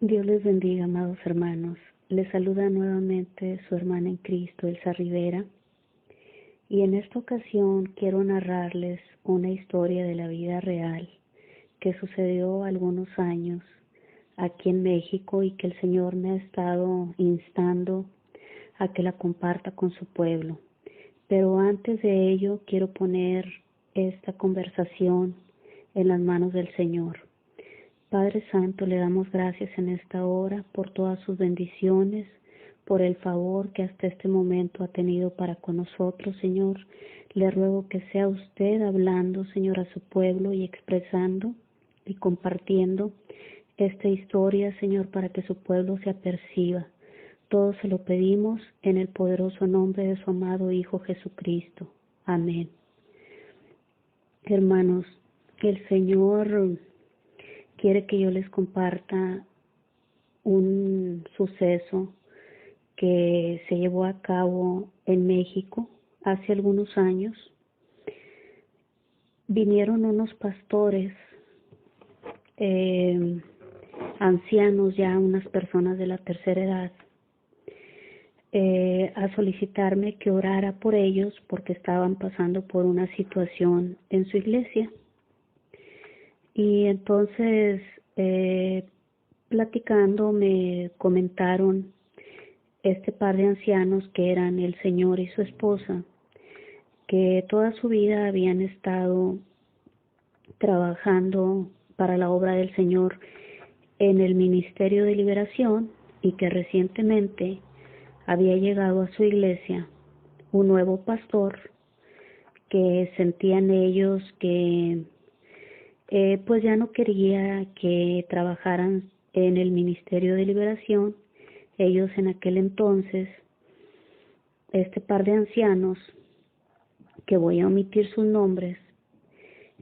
Dios les bendiga, amados hermanos. Les saluda nuevamente su hermana en Cristo, Elsa Rivera. Y en esta ocasión quiero narrarles una historia de la vida real que sucedió algunos años aquí en México y que el Señor me ha estado instando a que la comparta con su pueblo. Pero antes de ello quiero poner esta conversación en las manos del Señor. Padre Santo, le damos gracias en esta hora por todas sus bendiciones, por el favor que hasta este momento ha tenido para con nosotros, Señor. Le ruego que sea usted hablando, Señor, a su pueblo y expresando y compartiendo esta historia, Señor, para que su pueblo se aperciba. Todo se lo pedimos en el poderoso nombre de su amado Hijo Jesucristo. Amén. Hermanos, el Señor quiere que yo les comparta un suceso que se llevó a cabo en México hace algunos años. Vinieron unos pastores, ancianos ya, unas personas de la tercera edad, a solicitarme que orara por ellos porque estaban pasando por una situación en su iglesia. Y entonces, platicando, me comentaron este par de ancianos que eran el señor y su esposa, que toda su vida habían estado trabajando para la obra del Señor en el Ministerio de Liberación y que recientemente había llegado a su iglesia un nuevo pastor que sentían ellos que pues ya no quería que trabajaran en el Ministerio de Liberación. Ellos en aquel entonces, este par de ancianos, que voy a omitir sus nombres,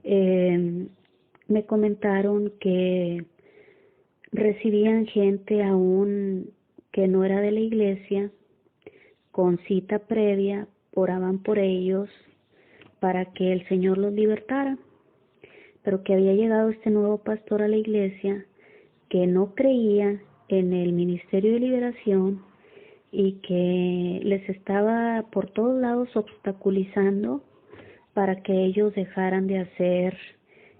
me comentaron que recibían gente aún que no era de la iglesia, con cita previa, oraban por ellos para que el Señor los libertara, pero que había llegado este nuevo pastor a la iglesia que no creía en el Ministerio de Liberación y que les estaba por todos lados obstaculizando para que ellos dejaran de hacer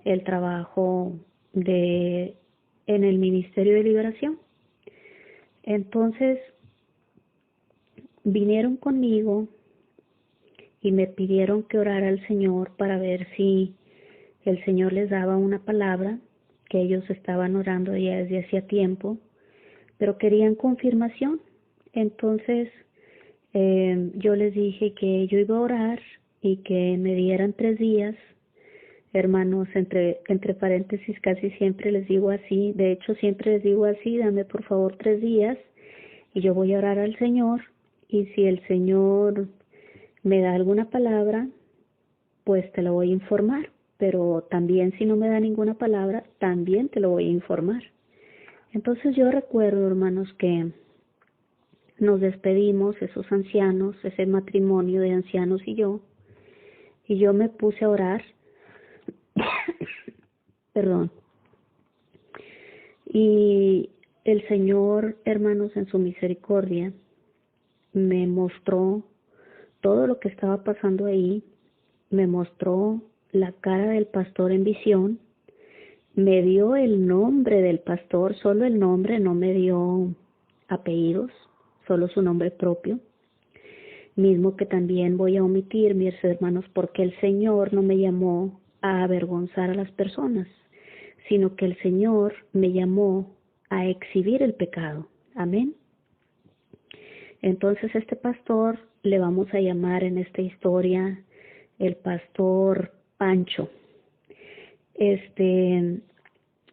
el trabajo en el Ministerio de Liberación. Entonces vinieron conmigo y me pidieron que orara al Señor para ver si el Señor les daba una palabra, que ellos estaban orando ya desde hacía tiempo, pero querían confirmación. Entonces yo les dije que yo iba a orar y que me dieran 3 días. Hermanos, entre paréntesis, casi siempre les digo así, de hecho siempre les digo así: dame por favor 3 días y yo voy a orar al Señor, y si el Señor me da alguna palabra, pues te lo voy a informar, pero también si no me da ninguna palabra, también te lo voy a informar. Entonces yo recuerdo, hermanos, que nos despedimos, esos ancianos, ese matrimonio de ancianos y yo me puse a orar, perdón, y el Señor, hermanos, en su misericordia, me mostró todo lo que estaba pasando ahí, me mostró la cara del pastor en visión, me dio el nombre del pastor, solo el nombre, no me dio apellidos, solo su nombre propio, mismo que también voy a omitir, mis hermanos, porque el Señor no me llamó a avergonzar a las personas, sino que el Señor me llamó a exhibir el pecado. Amén. Entonces este pastor le vamos a llamar en esta historia el pastor Pancho.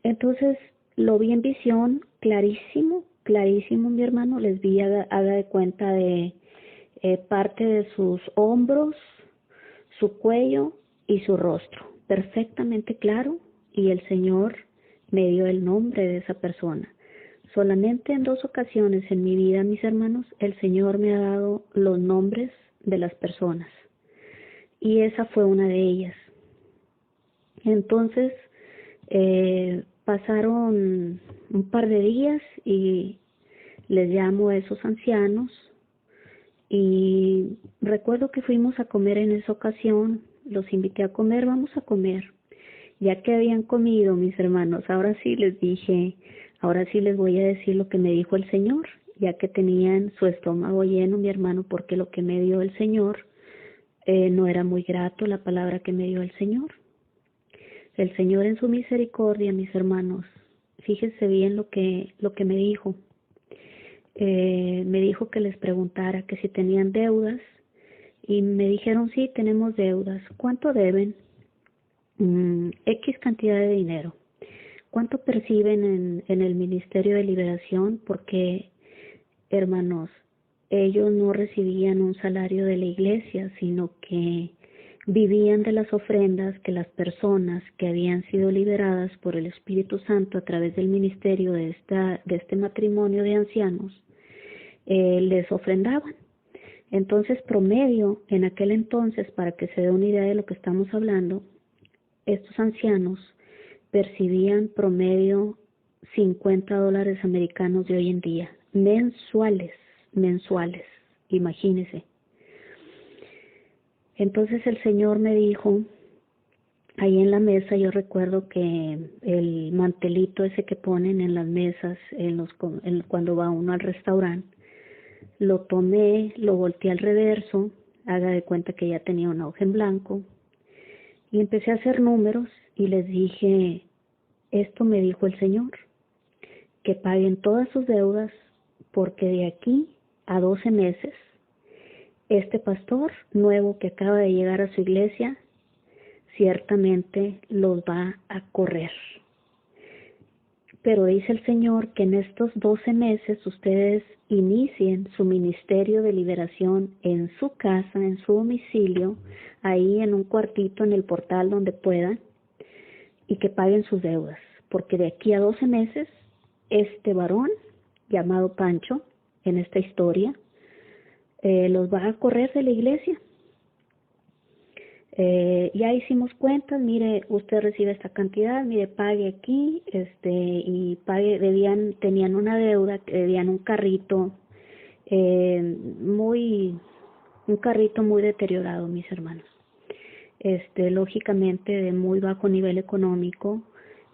Entonces lo vi en visión, clarísimo, mi hermano. Les vi, haga de cuenta, de parte de sus hombros, su cuello y su rostro, perfectamente claro, y el Señor me dio el nombre de esa persona. Solamente en 2 ocasiones en mi vida, mis hermanos, el Señor me ha dado los nombres de las personas, y esa fue una de ellas. Entonces Pasaron un par de días y les llamo a esos ancianos y recuerdo que fuimos a comer en esa ocasión, los invité a comer, vamos a comer. Ya que habían comido mis hermanos, ahora sí les dije, ahora sí les voy a decir lo que me dijo el Señor, ya que tenían su estómago lleno mi hermano, porque lo que me dio el Señor no era muy grato, la palabra que me dio el Señor. El Señor en su misericordia, mis hermanos, fíjense bien lo que me dijo. Me dijo que les preguntara que si tenían deudas y me dijeron sí, tenemos deudas. ¿Cuánto deben? X cantidad de dinero. ¿Cuánto perciben en el Ministerio de Liberación? Porque, hermanos, ellos no recibían un salario de la iglesia, sino que vivían de las ofrendas que las personas que habían sido liberadas por el Espíritu Santo a través del ministerio de este matrimonio de ancianos, les ofrendaban. Entonces, promedio, en aquel entonces, para que se dé una idea de lo que estamos hablando, estos ancianos percibían promedio $50 americanos de hoy en día, mensuales, imagínense. Entonces el Señor me dijo, ahí en la mesa, yo recuerdo que el mantelito ese que ponen en las mesas cuando va uno al restaurante, lo tomé, lo volteé al reverso, haga de cuenta que ya tenía una hoja en blanco, y empecé a hacer números y les dije, esto me dijo el Señor, que paguen todas sus deudas, porque de aquí a 12 meses, este pastor nuevo que acaba de llegar a su iglesia, ciertamente los va a correr. Pero dice el Señor que en estos 12 meses ustedes inicien su ministerio de liberación en su casa, en su domicilio, ahí en un cuartito en el portal donde puedan, y que paguen sus deudas. Porque de aquí a 12 meses, este varón, llamado Pancho, en esta historia, los va a correr de la iglesia. Ya hicimos cuentas, mire, usted recibe esta cantidad, mire, pague aquí, y pague, tenían una deuda, debían un carrito, un carrito muy deteriorado, mis hermanos. Lógicamente de muy bajo nivel económico,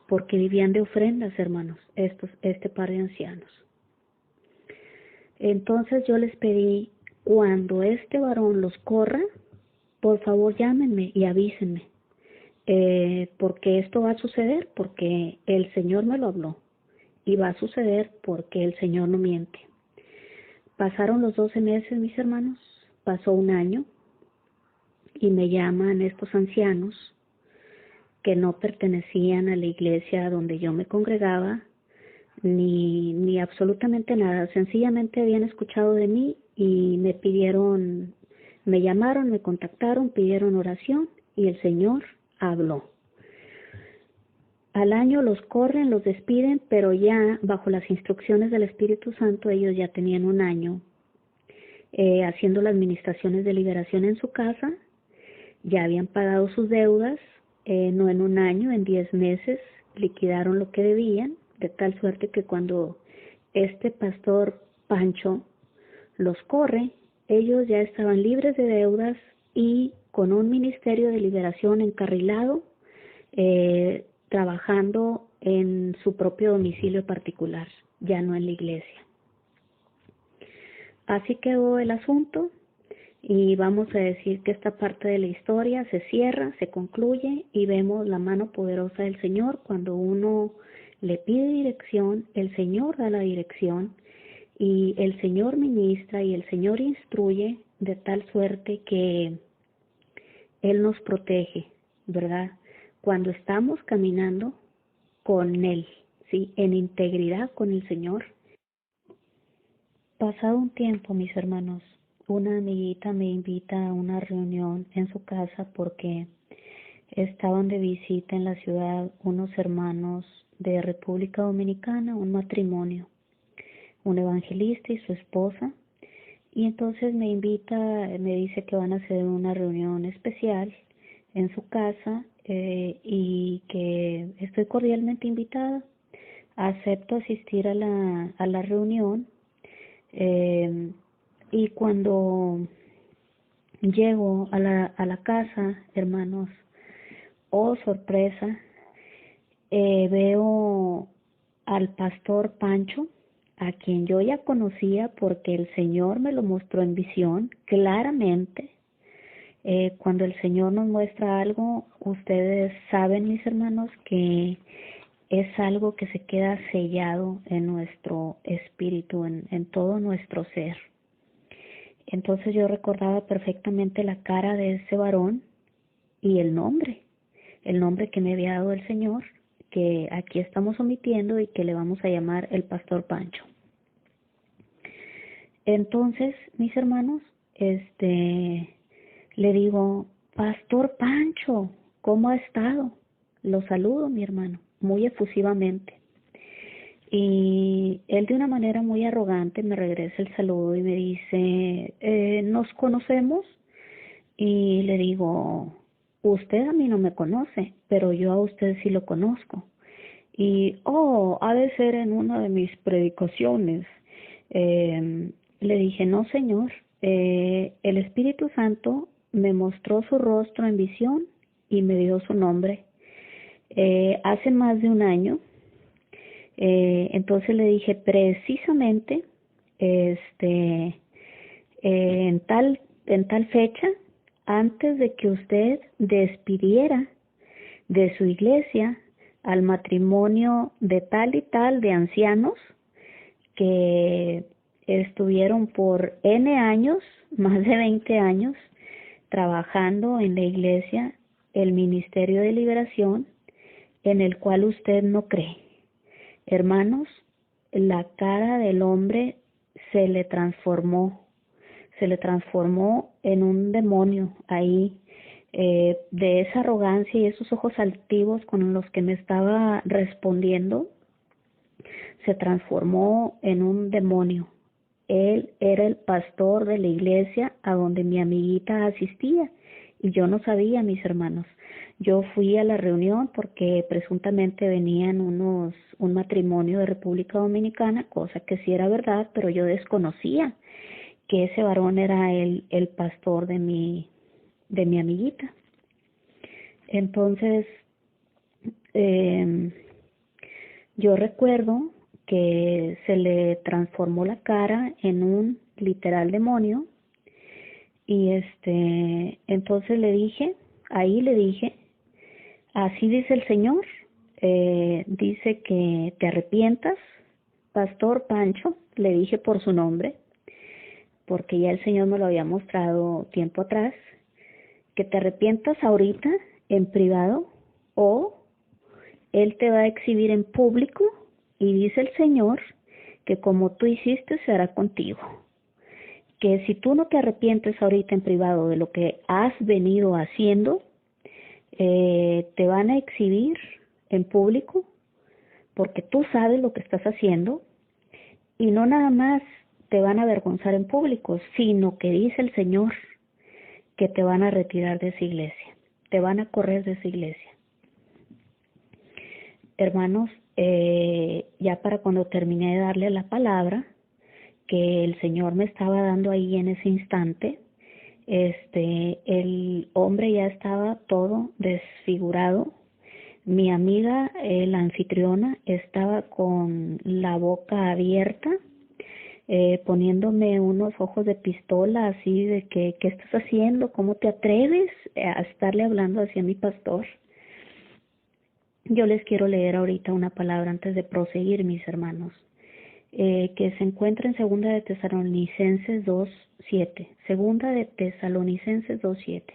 porque vivían de ofrendas, hermanos, este par de ancianos. Entonces yo les pedí, cuando este varón los corra, por favor llámenme y avísenme, porque esto va a suceder, porque el Señor me lo habló, y va a suceder porque el Señor no miente. Pasaron los 12 meses, mis hermanos, pasó un año, y me llaman estos ancianos que no pertenecían a la iglesia donde yo me congregaba, ni absolutamente nada, sencillamente habían escuchado de mí y me llamaron, me contactaron, pidieron oración y el Señor habló. Al año los corren, los despiden, pero ya bajo las instrucciones del Espíritu Santo ellos ya tenían un año haciendo las administraciones de liberación en su casa, ya habían pagado sus deudas, no en un año, en 10 meses liquidaron lo que debían, de tal suerte que cuando este pastor Pancho los corre, ellos ya estaban libres de deudas y con un ministerio de liberación encarrilado, trabajando en su propio domicilio particular, ya no en la iglesia. Así quedó el asunto y vamos a decir que esta parte de la historia se cierra, se concluye y vemos la mano poderosa del Señor. Cuando uno le pide dirección, el Señor da la dirección y el Señor ministra y el Señor instruye de tal suerte que Él nos protege, ¿verdad? Cuando estamos caminando con Él, ¿sí? En integridad con el Señor. Pasado un tiempo, mis hermanos, una amiguita me invita a una reunión en su casa porque estaban de visita en la ciudad unos hermanos de República Dominicana, un matrimonio, un evangelista y su esposa, y entonces me invita, me dice que van a hacer una reunión especial en su casa y que estoy cordialmente invitada. Acepto asistir a la reunión, y cuando llego a la casa, hermanos, oh sorpresa, veo al pastor Pancho, a quien yo ya conocía porque el Señor me lo mostró en visión claramente. Cuando el Señor nos muestra algo, ustedes saben, mis hermanos, que es algo que se queda sellado en nuestro espíritu, en todo nuestro ser. Entonces yo recordaba perfectamente la cara de ese varón y el nombre que me había dado el Señor, que aquí estamos omitiendo y que le vamos a llamar el pastor Pancho. Entonces, mis hermanos, le digo, Pastor Pancho, ¿cómo ha estado? Lo saludo, mi hermano, muy efusivamente. Y él de una manera muy arrogante me regresa el saludo y me dice, ¿nos conocemos? Y le digo, usted a mí no me conoce, pero yo a usted sí lo conozco. Y, ha de ser en una de mis predicaciones. Le dije, no, Señor, el Espíritu Santo me mostró su rostro en visión y me dio su nombre. Hace más de un año, entonces le dije, precisamente, en tal fecha, antes de que usted despidiera de su iglesia al matrimonio de tal y tal de ancianos que estuvieron por N años, más de 20 años, trabajando en la iglesia, el ministerio de liberación, en el cual usted no cree. Hermanos, la cara del hombre se le transformó en un demonio ahí, de esa arrogancia y esos ojos altivos con los que me estaba respondiendo, se transformó en un demonio. Él era el pastor de la iglesia a donde mi amiguita asistía y yo no sabía, mis hermanos. Yo fui a la reunión porque presuntamente venían un matrimonio de República Dominicana, cosa que sí era verdad, pero yo desconocía que ese varón era el pastor de mi amiguita. Entonces, yo recuerdo que se le transformó la cara en un literal demonio y entonces le dije, así dice el Señor, dice que te arrepientas, Pastor Pancho, le dije por su nombre, porque ya el Señor me lo había mostrado tiempo atrás, que te arrepientas ahorita en privado o Él te va a exhibir en público y dice el Señor que como tú hiciste se hará contigo. Que si tú no te arrepientes ahorita en privado de lo que has venido haciendo, te van a exhibir en público porque tú sabes lo que estás haciendo y no nada más te van a avergonzar en público, sino que dice el Señor que te van a retirar de esa iglesia, te van a correr de esa iglesia. Hermanos, ya para cuando terminé de darle la palabra que el Señor me estaba dando ahí en ese instante, el hombre ya estaba todo desfigurado. Mi amiga, la anfitriona, estaba con la boca abierta, poniéndome unos ojos de pistola así de que, ¿qué estás haciendo? ¿Cómo te atreves a estarle hablando así a mi pastor? Yo les quiero leer ahorita una palabra antes de proseguir, mis hermanos, que se encuentra en Segunda de Tesalonicenses 2:7. Segunda de Tesalonicenses 2:7.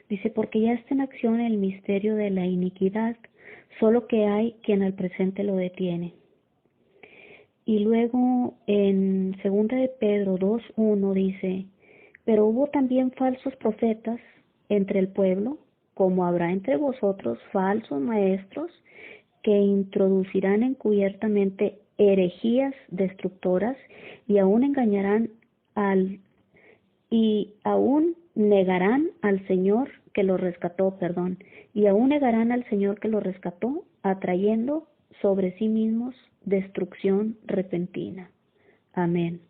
Dice, porque ya está en acción el misterio de la iniquidad, solo que hay quien al presente lo detiene. Y luego en Segunda de Pedro 2:1 dice, pero hubo también falsos profetas entre el pueblo, como habrá entre vosotros falsos maestros que introducirán encubiertamente herejías destructoras y aún negarán al Señor que los rescató, perdón, y aún negarán al Señor que los rescató, atrayendo sobre sí mismos destrucción repentina. Amén.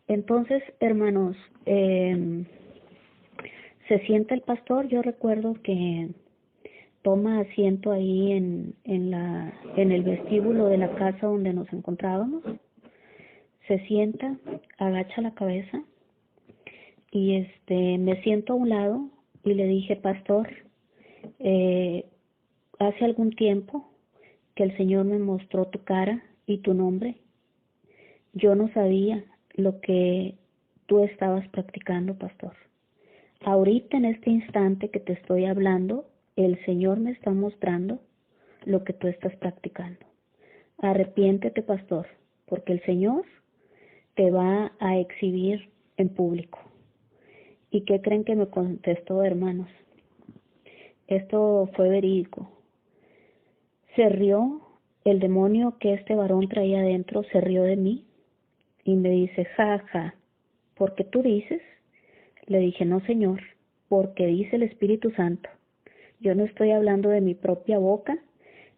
Entonces, hermanos, se sienta el pastor. Yo recuerdo que toma asiento ahí en el vestíbulo de la casa donde nos encontrábamos. Se sienta, agacha la cabeza y me siento a un lado y le dije: pastor, hace algún tiempo que el Señor me mostró tu cara y tu nombre. Yo no sabía lo que tú estabas practicando, pastor. Ahorita, en este instante que te estoy hablando, el Señor me está mostrando lo que tú estás practicando. Arrepiéntete, pastor, porque el Señor te va a exhibir en público. ¿Y qué creen que me contestó, hermanos? Esto fue verídico. Se rió el demonio que este varón traía adentro, se rió de mí y me dice: ja, ja, ¿por qué tú dices? Le dije: no, Señor, porque dice el Espíritu Santo. Yo no estoy hablando de mi propia boca,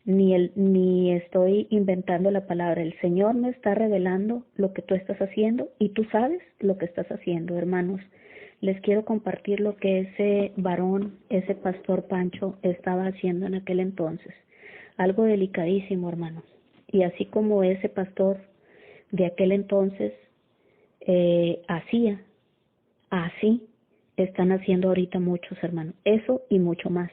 ni estoy inventando la palabra. El Señor me está revelando lo que tú estás haciendo y tú sabes lo que estás haciendo, hermanos. Les quiero compartir lo que ese varón, ese pastor Pancho, estaba haciendo en aquel entonces. Algo delicadísimo, hermanos. Y así como ese pastor de aquel entonces hacía, así están haciendo ahorita muchos, hermanos. Eso y mucho más.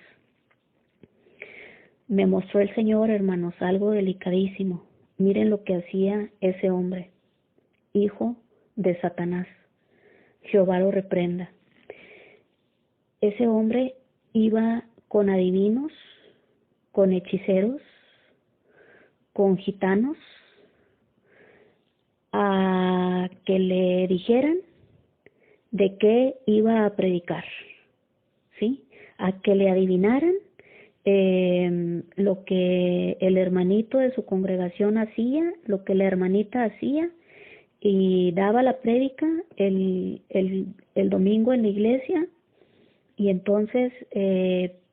Me mostró el Señor, hermanos, algo delicadísimo. Miren lo que hacía ese hombre, hijo de Satanás. Jehová lo reprenda. Ese hombre iba con adivinos, con hechiceros, con gitanos, a que le dijeran de qué iba a predicar, ¿sí? A que le adivinaran lo que el hermanito de su congregación hacía, lo que la hermanita hacía, y daba la prédica el domingo en la iglesia, y entonces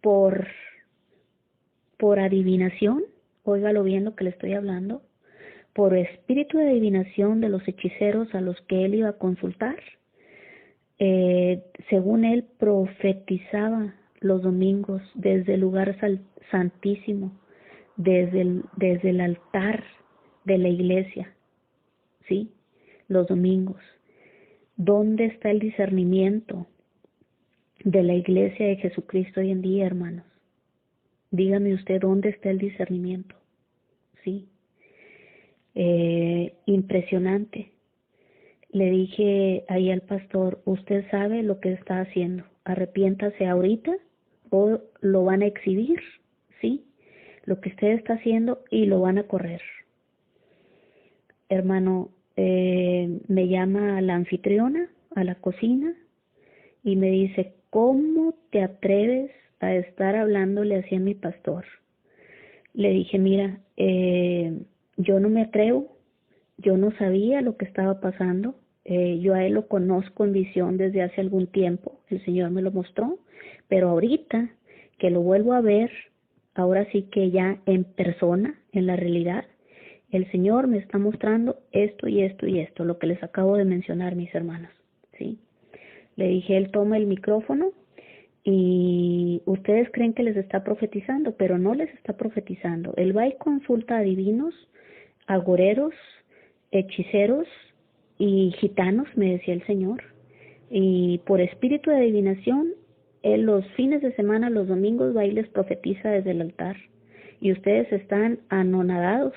por adivinación, óigalo bien lo que le estoy hablando, por espíritu de adivinación de los hechiceros a los que él iba a consultar, según él profetizaba los domingos desde el lugar santísimo, desde el altar de la iglesia, ¿sí? Los domingos. ¿Dónde está el discernimiento de la iglesia de Jesucristo hoy en día, hermanos? Dígame usted, ¿dónde está el discernimiento? ¿Sí? Impresionante. Le dije ahí al pastor: usted sabe lo que está haciendo, arrepiéntase ahorita o lo van a exhibir, ¿sí? Lo que usted está haciendo, y lo van a correr. Hermano, me llama la anfitriona a la cocina y me dice: ¿cómo te atreves a estar hablándole así a mi pastor? Le dije: mira, yo no me atrevo, yo no sabía lo que estaba pasando. Yo a él lo conozco en visión desde hace algún tiempo, el Señor me lo mostró, pero ahorita que lo vuelvo a ver, ahora sí que ya en persona, en la realidad, el Señor me está mostrando esto y esto y esto, lo que les acabo de mencionar, mis hermanos, ¿sí? Le dije: él toma el micrófono y ustedes creen que les está profetizando, pero no les está profetizando. Él va y consulta a divinos, agoreros, hechiceros y gitanos, me decía el Señor, y por espíritu de adivinación, él los fines de semana, los domingos, va y les profetiza desde el altar, y ustedes están anonadados,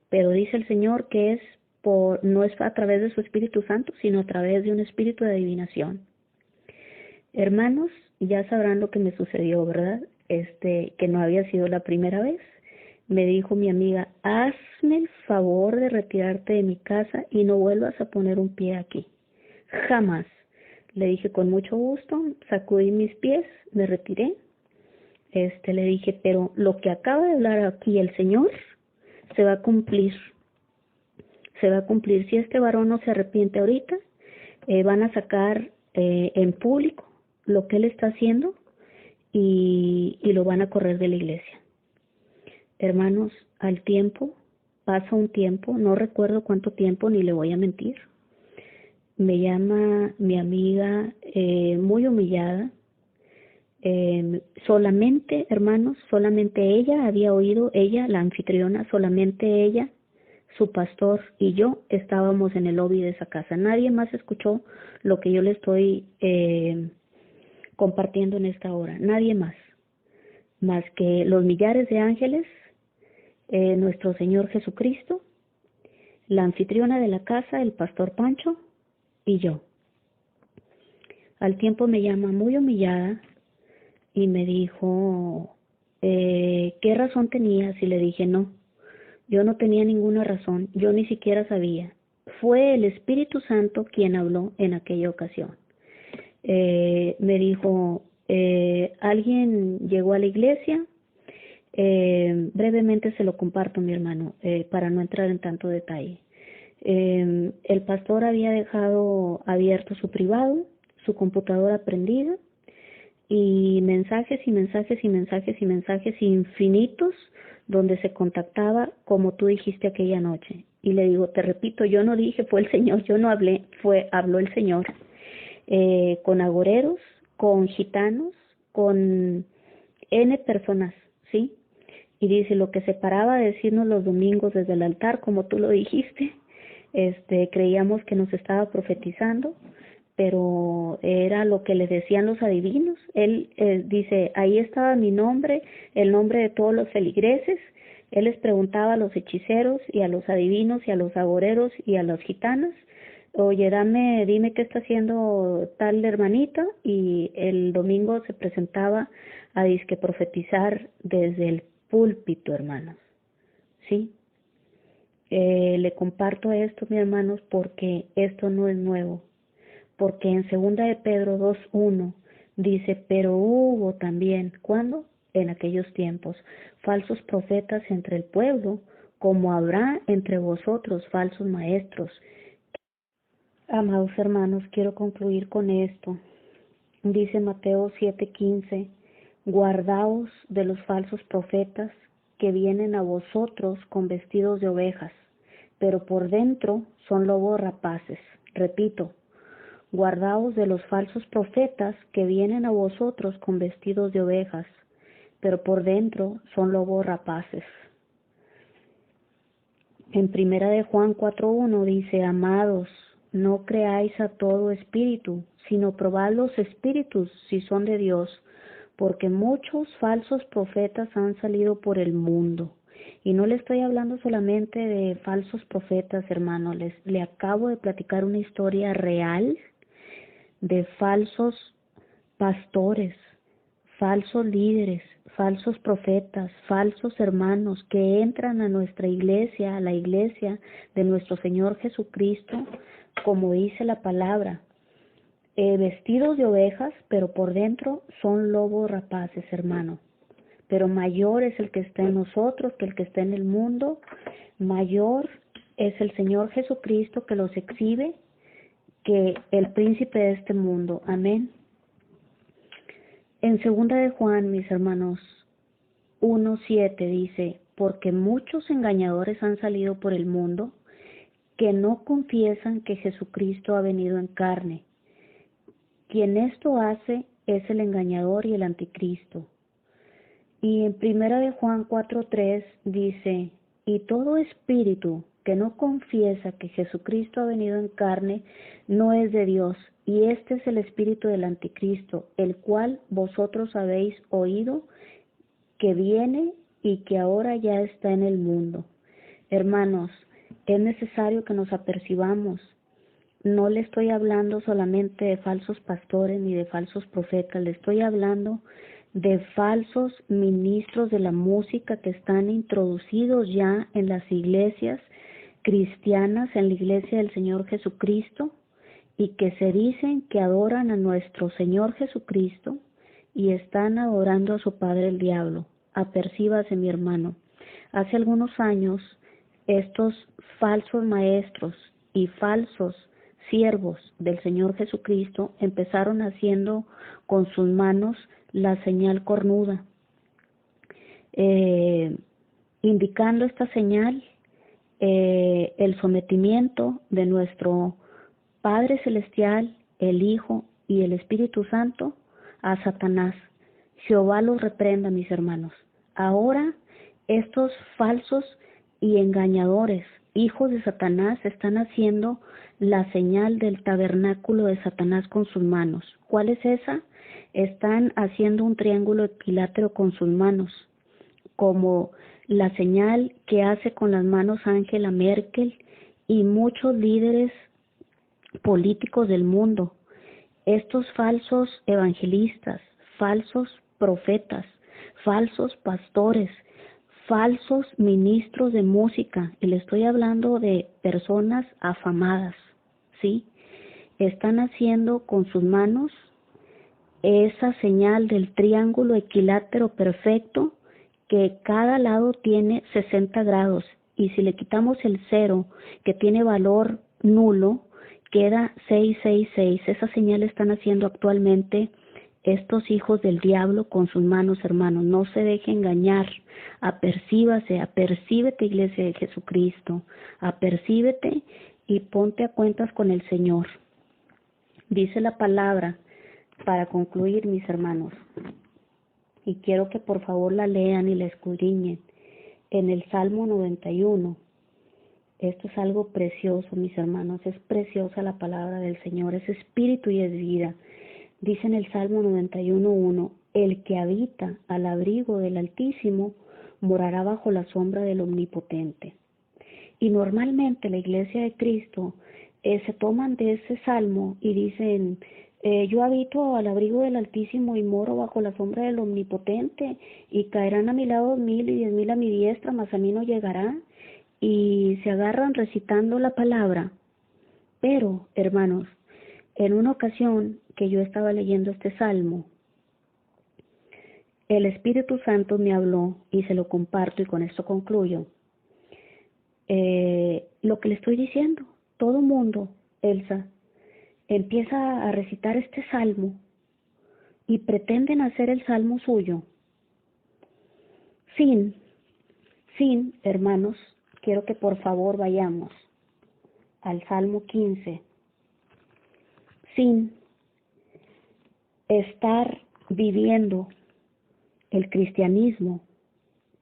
pero dice el Señor que no es a través de su Espíritu Santo, sino a través de un espíritu de adivinación. Hermanos, ya sabrán lo que me sucedió, ¿verdad? Que no había sido la primera vez. Me dijo mi amiga: hazme el favor de retirarte de mi casa y no vuelvas a poner un pie aquí. Jamás. Le dije: con mucho gusto. Sacudí mis pies, me retiré. Le dije: pero lo que acaba de hablar aquí el Señor se va a cumplir. Se va a cumplir. Si este varón no se arrepiente ahorita, van a sacar en público lo que él está haciendo y lo van a correr de la iglesia. Hermanos, al tiempo, pasa un tiempo, no recuerdo cuánto tiempo, ni le voy a mentir. Me llama mi amiga muy humillada. Solamente, hermanos, solamente ella había oído, ella, la anfitriona, solamente ella, su pastor y yo estábamos en el lobby de esa casa. Nadie más escuchó lo que yo le estoy compartiendo en esta hora. Nadie más que los millares de ángeles, nuestro Señor Jesucristo, la anfitriona de la casa, el pastor Pancho y yo. Al tiempo me llama muy humillada y me dijo, ¿qué razón tenías? Y le dije, no, yo no tenía ninguna razón, yo ni siquiera sabía. Fue el Espíritu Santo quien habló en aquella ocasión. Me dijo, alguien llegó a la iglesia, brevemente se lo comparto, mi hermano, para no entrar en tanto detalle. El pastor había dejado abierto su privado, su computadora prendida, y mensajes y mensajes y mensajes y mensajes infinitos donde se contactaba como tú dijiste aquella noche. Y le digo, te repito, yo no dije, fue el Señor, yo no hablé, habló el Señor, con agoreros, con gitanos, con N personas, ¿sí? Y dice, lo que se paraba a decirnos los domingos desde el altar, como tú lo dijiste, creíamos que nos estaba profetizando, pero era lo que les decían los adivinos. Él dice, ahí estaba mi nombre, el nombre de todos los feligreses. Él les preguntaba a los hechiceros y a los adivinos y a los agoreros y a las gitanas, oye, dime qué está haciendo tal hermanita, y el domingo se presentaba a disque profetizar desde el púlpito, hermanos, ¿sí? Le comparto esto, mis hermanos, porque esto no es nuevo, porque en 2 de Pedro 2:1 dice, pero hubo también, ¿cuándo? En aquellos tiempos, falsos profetas entre el pueblo, como habrá entre vosotros falsos maestros. Amados hermanos, quiero concluir con esto. Dice Mateo 7:15, guardaos de los falsos profetas que vienen a vosotros con vestidos de ovejas, pero por dentro son lobos rapaces. Repito, guardaos de los falsos profetas que vienen a vosotros con vestidos de ovejas, pero por dentro son lobos rapaces. En 1 de Juan 4:1 dice, amados, no creáis a todo espíritu, sino probad los espíritus si son de Dios, porque muchos falsos profetas han salido por el mundo. Y no le estoy hablando solamente de falsos profetas, hermano, le acabo de platicar una historia real de falsos pastores, falsos líderes, falsos profetas, falsos hermanos que entran a nuestra iglesia, a la iglesia de nuestro Señor Jesucristo, como dice la palabra, vestidos de ovejas, pero por dentro son lobos rapaces, hermano. Pero mayor es el que está en nosotros que el que está en el mundo, mayor es el Señor Jesucristo que los exhibe que el príncipe de este mundo. Amén. En 2 de Juan, mis hermanos, 1:7 dice, porque muchos engañadores han salido por el mundo que no confiesan que Jesucristo ha venido en carne. Quien esto hace es el engañador y el anticristo. Y en 1 de Juan 4:3 dice, y todo espíritu que no confiesa que Jesucristo ha venido en carne no es de Dios, y este es el espíritu del anticristo, el cual vosotros habéis oído que viene y que ahora ya está en el mundo. Hermanos, es necesario que nos apercibamos. No le estoy hablando solamente de falsos pastores ni de falsos profetas, le estoy hablando de falsos ministros de la música que están introducidos ya en las iglesias cristianas, en la iglesia del Señor Jesucristo, y que se dicen que adoran a nuestro Señor Jesucristo y están adorando a su padre el diablo. Apercíbase, mi hermano. Hace algunos años estos falsos maestros y falsos siervos del Señor Jesucristo empezaron haciendo con sus manos la señal cornuda, indicando esta señal el sometimiento de nuestro Padre Celestial, el Hijo y el Espíritu Santo a Satanás. Jehová los reprenda, mis hermanos. Ahora estos falsos y engañadores, hijos de Satanás, están haciendo la señal del tabernáculo de Satanás con sus manos. ¿Cuál es esa? Están haciendo un triángulo equilátero con sus manos, como la señal que hace con las manos Angela Merkel y muchos líderes políticos del mundo. Estos falsos evangelistas, falsos profetas, falsos pastores, falsos ministros de música, y le estoy hablando de personas afamadas, ¿sí? Están haciendo con sus manos esa señal del triángulo equilátero perfecto, que cada lado tiene 60 grados, y si le quitamos el 0, que tiene valor nulo, queda 666. Esa señal están haciendo actualmente estos hijos del diablo con sus manos, hermanos. No se deje engañar. Apercíbase, apercíbete, iglesia de Jesucristo. Apercíbete y ponte a cuentas con el Señor. Dice la palabra, para concluir, mis hermanos, y quiero que por favor la lean y la escudriñen, en el Salmo 91. Esto es algo precioso, mis hermanos, es preciosa la palabra del Señor, es espíritu y es vida. Dice en el Salmo 91:1, el que habita al abrigo del Altísimo morará bajo la sombra del Omnipotente. Y normalmente la Iglesia de Cristo se toman de ese salmo y dicen, yo habito al abrigo del Altísimo y moro bajo la sombra del Omnipotente, y caerán a mi lado 1000 y 10,000 a mi diestra, mas a mí no llegará. Y se agarran recitando la palabra. Pero, hermanos, en una ocasión que yo estaba leyendo este salmo, el Espíritu Santo me habló, y se lo comparto, y con esto concluyo. Lo que le estoy diciendo, todo mundo, Elsa, empieza a recitar este salmo y pretenden hacer el salmo suyo. Sin, hermanos, quiero que por favor vayamos al Salmo 15, sin estar viviendo el cristianismo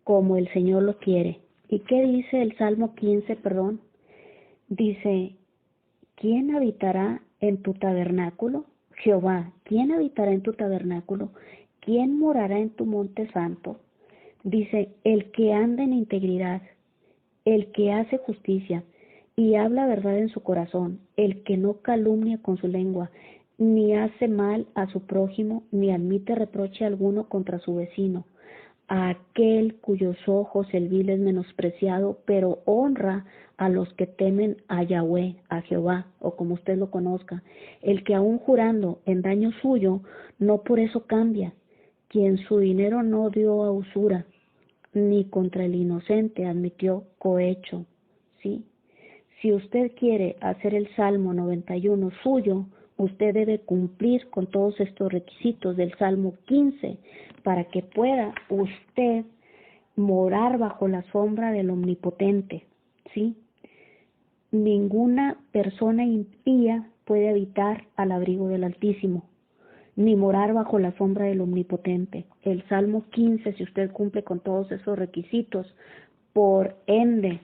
como el Señor lo quiere. ¿Y qué dice el Salmo 15, perdón? Dice, ¿quién habitará en tu tabernáculo? Jehová, ¿quién habitará en tu tabernáculo? ¿Quién morará en tu monte santo? Dice, el que anda en integridad, el que hace justicia y habla verdad en su corazón, el que no calumnia con su lengua, ni hace mal a su prójimo, ni admite reproche alguno contra su vecino. A aquel cuyos ojos el vil es menospreciado, pero honra a los que temen a Yahweh, a Jehová, o como usted lo conozca. El que aún jurando en daño suyo, no por eso cambia, quien su dinero no dio a usura, ni contra el inocente admitió cohecho. ¿Sí? Si usted quiere hacer el Salmo 91 suyo, usted debe cumplir con todos estos requisitos del Salmo 15 para que pueda usted morar bajo la sombra del Omnipotente. ¿Sí? Ninguna persona impía puede habitar al abrigo del Altísimo, ni morar bajo la sombra del Omnipotente. El Salmo 15, si usted cumple con todos esos requisitos, por ende,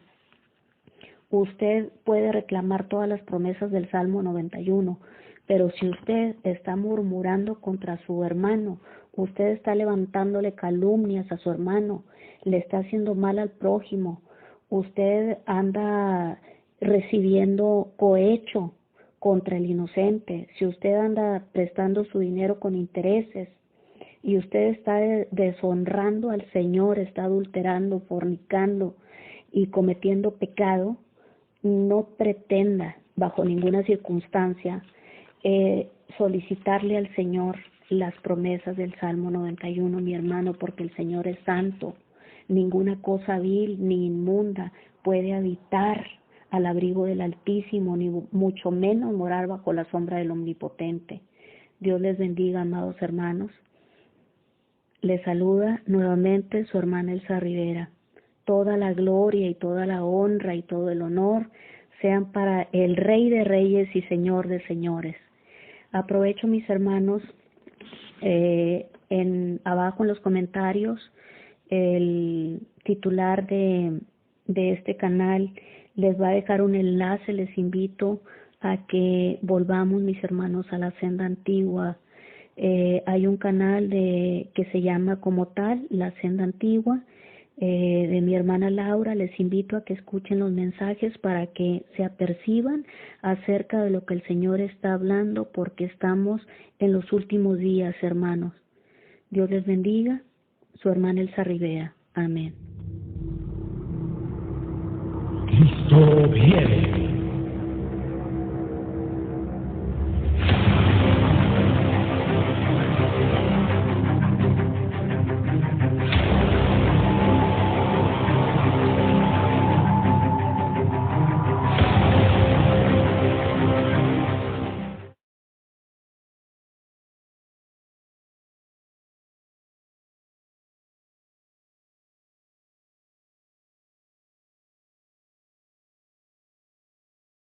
usted puede reclamar todas las promesas del Salmo 91, pero si usted está murmurando contra su hermano, usted está levantándole calumnias a su hermano, le está haciendo mal al prójimo, usted anda recibiendo cohecho contra el inocente, si usted anda prestando su dinero con intereses y usted está deshonrando al Señor, está adulterando, fornicando y cometiendo pecado, no pretenda bajo ninguna circunstancia solicitarle al Señor las promesas del Salmo 91, mi hermano, porque el Señor es santo. Ninguna cosa vil ni inmunda puede habitar al abrigo del Altísimo, ni mucho menos morar bajo la sombra del Omnipotente. Dios les bendiga, amados hermanos. Les saluda nuevamente su hermana Elsa Rivera. Toda la gloria y toda la honra y todo el honor sean para el Rey de Reyes y Señor de Señores. Aprovecho, mis hermanos, abajo en los comentarios, el titular de este canal les va a dejar un enlace. Les invito a que volvamos, mis hermanos, a la senda antigua. Hay un canal que se llama como tal La Senda Antigua, de mi hermana Laura. Les invito a que escuchen los mensajes para que se aperciban acerca de lo que el Señor está hablando, porque estamos en los últimos días, hermanos. Dios les bendiga. Su hermana Elsa Rivera. Amén. Cristo viene.